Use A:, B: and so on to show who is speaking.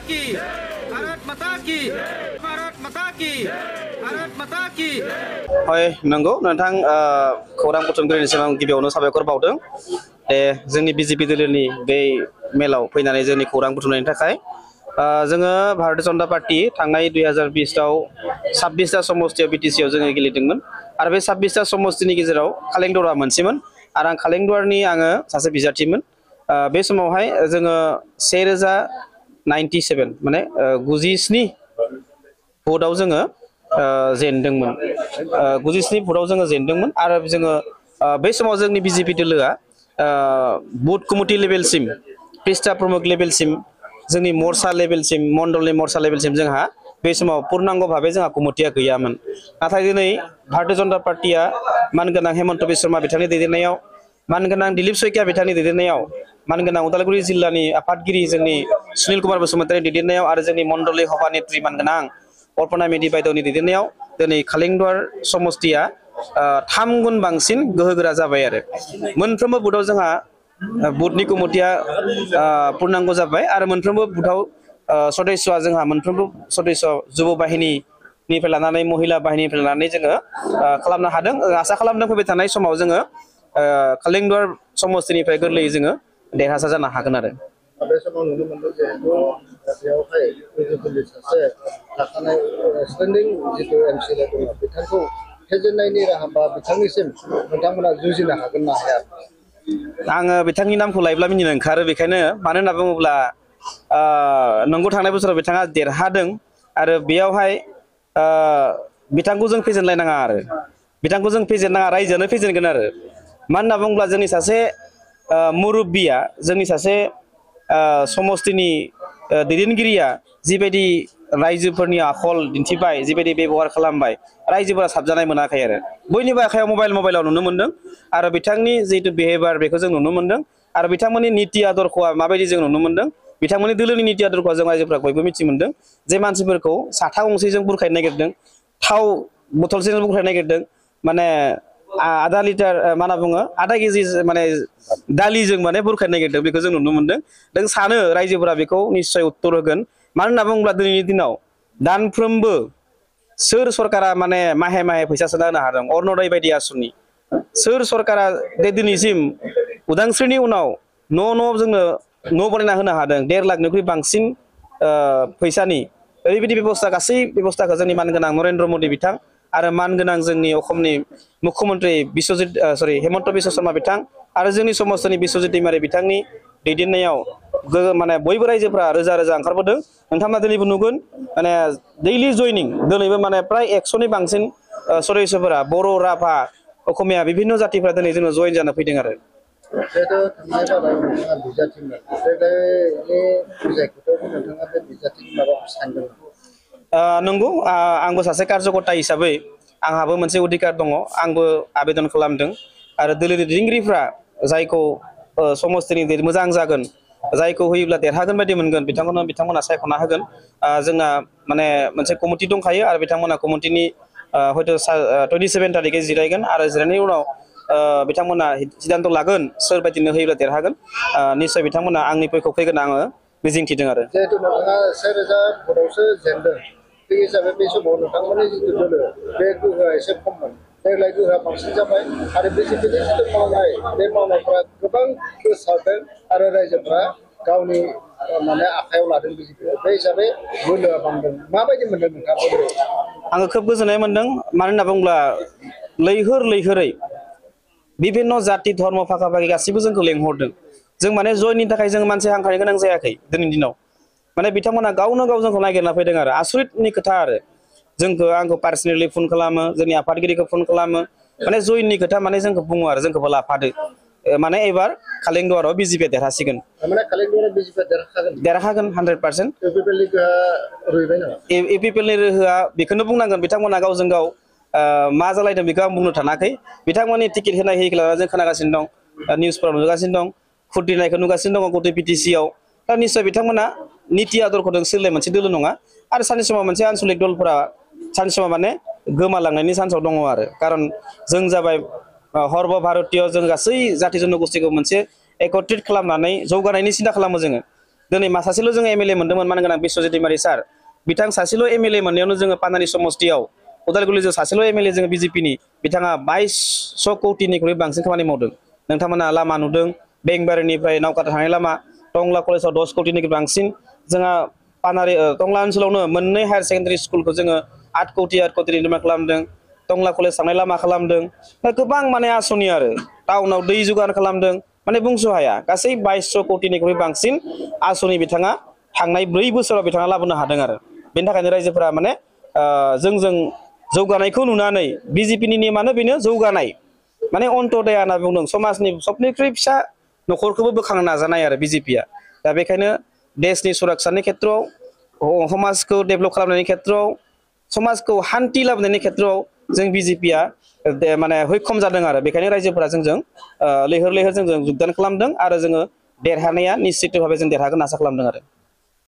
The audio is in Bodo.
A: की भारत माता की भारत माता की भारत माता की
B: हय नंगौ नोंथां खौरां बुथुमगिरिनिसिम आं गिबियावनो साबायखर बावदों दे जोंनि बिजेपि दोलोनि बे मेलाव फैनानै जोंनि खौरां बुथुमनायनि थाखाय जोङो भारतीय जनता पार्टी थांनाय 2020 आव 26टा समस्तियाव बिटिसिआव जोङो गेलेदोंमोन आरो बे 26टा समस्तिनि गेजेराव कालेंदरा मोनसेमोन आरो आं कालेंदरनि आङो सासे बिजाथिमोन बे समावहाय जोङो 1097 माने 97 भटआव जोङो जेनदोंमोन 97 भटआव जोङो जेनदोंमोन आरो जोङो बे समाव जोंनि बिजेपि दोलोआ बुथ कमिटि लेभेलसिम पृष्ठा प्रमुख लेभेलसिम जोंनि मर्चा लेभेलसिम मण्डलनि मर्चा लेभेलसिम जोंहा बे समाव पूर्णांग भावे जोंहा कमिटिया गैयामोन नाथाय दिनै भारतीय जनता पार्टीया मानगोनां हेमन्त बिश्व बिथांनि दैदेननायाव मानगोनां दिलीप शइकिया बिथांनि दैदेननायाव मानगोनां उदालगुरि जिल्लानि आफादगिरि जोंनि सुनिल कुमार बसुमतारिनि दैदेननायाव आरो जोंनि मण्डलनि सभानेत्री मानगोनां अर्पणा मेधि बायद'नि दैदेननायाव दिनै कालेंदर समस्तिया 3 गुन बांसिन गोहोगोरा जाबाय आरो मोनफ्रोमबो बुथआव जोंहा बुथनि कमिटिया पूर्णांग जाबाय आरो मोनफ्रोमबो बुथआव सदस्यआ जोंहा मोनफ्रोमबो सदस्य जुब बाहिनीनिफ्राय लानानै महिला बाहिनीनिफ्राय लानानै जोङो खालामनो हादों आसा खालामदों फैबाय थानाय समाव जोङो कालेंदर समस्तिनिफ्राय गोरलैयै जोङो देरहासार जानो हागोन आरो
C: बे समाव नुनो मोनदों जे बेयावहाय गोजौनि सासे थाखानाय स्टेन्डिं जितु एमसिएलए दङ बिथांखौ फेजेननायनि राहा बा बिथांनिसिम नोंथांमोना जुजिनो हागोन ना हाया
B: आङो बिथांनि नामखौ लायोब्ला मिनिनो ओंखारो बेखायनो मानो होनना बुङोब्ला नंगौ थांनाय बोसोराव बिथाङा देरहादों आरो बेयावहाय बिथांखौ जों फेजेनलायनाङा आरो बिथांखौ जों फेजेननाङा रायजोआनो फेजेनगोन आरो मानो होनना बुङोब्ला जोंनि सासे मुरब्बिया जोंनि सासे समस्तिनि दैदेनगिरिया जिबायदि रायजोफोरनि आखल दिन्थिबाय जिबायदि बेबहार खालामबाय रायजोफोरा साबजानाय मोनाखै आरो बयनिबो आखायाव मबाइलाव नुनो मोन्दों आरो बिथांनि जितु बिहेभियार बेखौ जों नुनो मोन्दों आरो बिथांमोननि नीति आदर्शआ माबायदि जों नुनो मोन्दों बिथांमोननि दोलोनि नीति आदर्शआ जों रायजोफोरा बयबो मिथि मोन्दों जे मानसिफोरखौ साथा गंसेजों बुरखायनो नागिरदों थाव बथलसेजों बुरखायनो नागिरदों माने आधा लिटार मा होनना बुङो आधा केजि माने दालिजों माने बुरखायनो नागिरदों बेखौ जों नुनो मोन्दों जों सानो रायजोफोरा बेखौ निश्चय उत्तर होगोन मानो होनना बुङोब्ला दिनैनि दिनाव दानफ्रोमबो सोर सरकारा माने माहे माहे फैसा सोना होनो हादों अरुणोदय बायदि आसुनि सोर सरकारा दिनैसिम उदांस्रिनि उनाव न' जोंनो न' बनायना होनो हादों 1.5 लाखनिख्रुइ बांसिन फैसानि ओरैबायदि बेबस्था गासै बेबस्थाखौ जोंनि मानगोनां नरेन्द्र मदि बिथां आरो मानगोनां जोंनि असमनि मुख्यमन्त्रि हेमन्त बिश्व शर्मा बिथां आरो जोंनि समस्तनि बिश्वजित दैमारि बिथांनि दैदेननायाव माने बयबो रायजोफ्रा रोजा रोजा ओंखारबोदों नोंथांमोना दिनैबो नुगोन माने दैलि जयनिं दिनैबो माने प्राय 100नि बांसिन सदस्यफोरा बर' राभा असमिया বিভিন্ন जातिफ्रा दिनै जोंनो जयेन जानो फैदों आरो
C: बेथ' थांनाय बाराय नोंथाङा बिजाथिमोन देग्लायनि बिजायखौथ' नोंथाङा बे बिजाथिनि माबाखौ सानदों
B: नंगौ आंबो सासे कार्यकर्ता हिसाबै आंहाबो मोनसे अधिकार दङ आंबो आवेदन खालामदों आरो दोलोनि दैदेनगिरिफ्रा जायखौ समस्तिनि मोजां जागोन जायखौ होयोब्ला देरहागोन बायदि मोनगोन बिथांमोना सायख'ना होगोन जोंना माने मोनसे कमिटि दंखायो आरो बिथांमोना कमिटिनि हयथ' 27 तारिखै जिरायगोन आरो जिरायनायनि उनाव बिथांमोना सिद्धान्त लागोन सोर बायदिनो होयोब्ला देरहागोन निश्चय बिथांमोना आंनि पक्षआव फैगोन आङो मिजिंथिदों आरो
C: जिहेतु नोंथाङा 1000 भटआवसो जेनदों बे हिसाबै बे समाव नोंथांमोननि जितु दोलो बे गोहोआ एसे खममोन देग्लाय गोहोआ बांसिन जाबाय आरो बिजेपिनि जितु मावनाय बे मावनायफ्रा गोबां गोसारदों आरो रायजोफ्रा गावनि माने आखायाव लादों बिजेपि बे हिसाबै बोलोआ बांदों माबायदि मोनदों नोंथाङा
B: आङो खोब गोजोननाय मोनदों मानो होनना बुङोब्ला लैहोरै विभिन्न जाति धर्म फाखा फाखि गासिबो जोंखौ लेंहरदों जों माने जयनि थाखाय जों मानसि हांखानो गोनां जायाखै दिनैनि दिनाव माने बिथांमोना गावनो गाव जोंखौ नागिरना फैदों आरो आसरितनि खोथा आरो आंखौ पार्सनेलि फन खालामो जोंनि आफादगिरिखौ फन खालामो माने जयनि खोथा माने जोंखौ बुङो आरो जोंखौबो लाफादो माने एबार कालेंदुवाराव बिजेपिया देरहासिगोन देरहागोन 100% इउपिपिएलनि रोहोआ बेखौनो बुंनांगोन बिथांमोना गावजों गाव मा जालायदों बेखौ आं बुंनो थानाखै बिथांमोननि टिकेट होनाय होयिखौ लानानै जों खोनागासिनो दं निउसफोराव नुगासिनो दं खुद्रिनायखौ नुगासिनो दङ गथै पिटिसिआव दा निश्चय बिथांमोना नीति आदर्शजों सोलिनाय मोनसे दोलो नङा आरो सानसे समाव मोनसे आनसलिक दलफोरा सानसे समाव माने गोमालांनायनि चान्सआव दङ आरो खारन जों जाबाय हर्ब भारतीय जों गासै जाति जनगोष्ठीखौ मोनसे एकत्रित खालामनानै जौगानायनि सिन्था खालामो जोङो दिनै मा सासेल' जोङो एमएलए मोन्दोंमोन मानो गोनां बिश्वजित दैमारि सार बिथां सासेल' एमएलए मोननायावनो जोङो पानारि समस्तियाव उदालगुरिजों सासेल' एमएलए जोङो बिजेपिनि बिथाङा 2200 कौटिनिख्रुइ बांसिन खामानि मावदों नोंथांमोना लामा नुदों बेंबारिनिफ्राय नावकाटा थांनाय लामा टंला कलेजाव 10 कौटिनिख्रुइ बांसिन जोंहा पानारि टंला ओनसोलावनो मोननै हायार सेकेन्डारि स्कुलखौ जोङो 8 कौटिनि निर्माण खालामदों टंला कलेज थांनाय लामा खालामदों दा गोबां माने आसनि आरो टाउनाव दै जगार खालामदों माने बुंस' हाया गासै 2200 कौटिनिख्रुइ बांसिन आसनि बिथाङा थांनाय 4 बोसोराव बिथाङा लाबोनो हादों आरो बेनि थाखायनो रायजोफोरा माने जों जौगानायखौ नुनानै बिजेपिनि नेमानो बेनो जौगानाय माने अन्त्योदया होनना बुंदों समाजनि सबनिख्रुइ फिसा न'खरखौबो बोखांनो नाजानाय आरो बिजेपिया दा बेखायनो देशनि सुरक्षानि खेत्रआव समाजखौ डेभेलप खालामनायनि खेत्रआव समाजखौ हान्थि लाबोनायनि खेत्रआव जों बिजेपिया माने हैखम जादों आरो बेखायनो रायजोफोरा जोंजों लैहोर लैहोर जोंजों जुगदान खालामदों आरो जोङो देरहानाया निश्चित भाबै जों देरहागोन आसा खालामदों आरो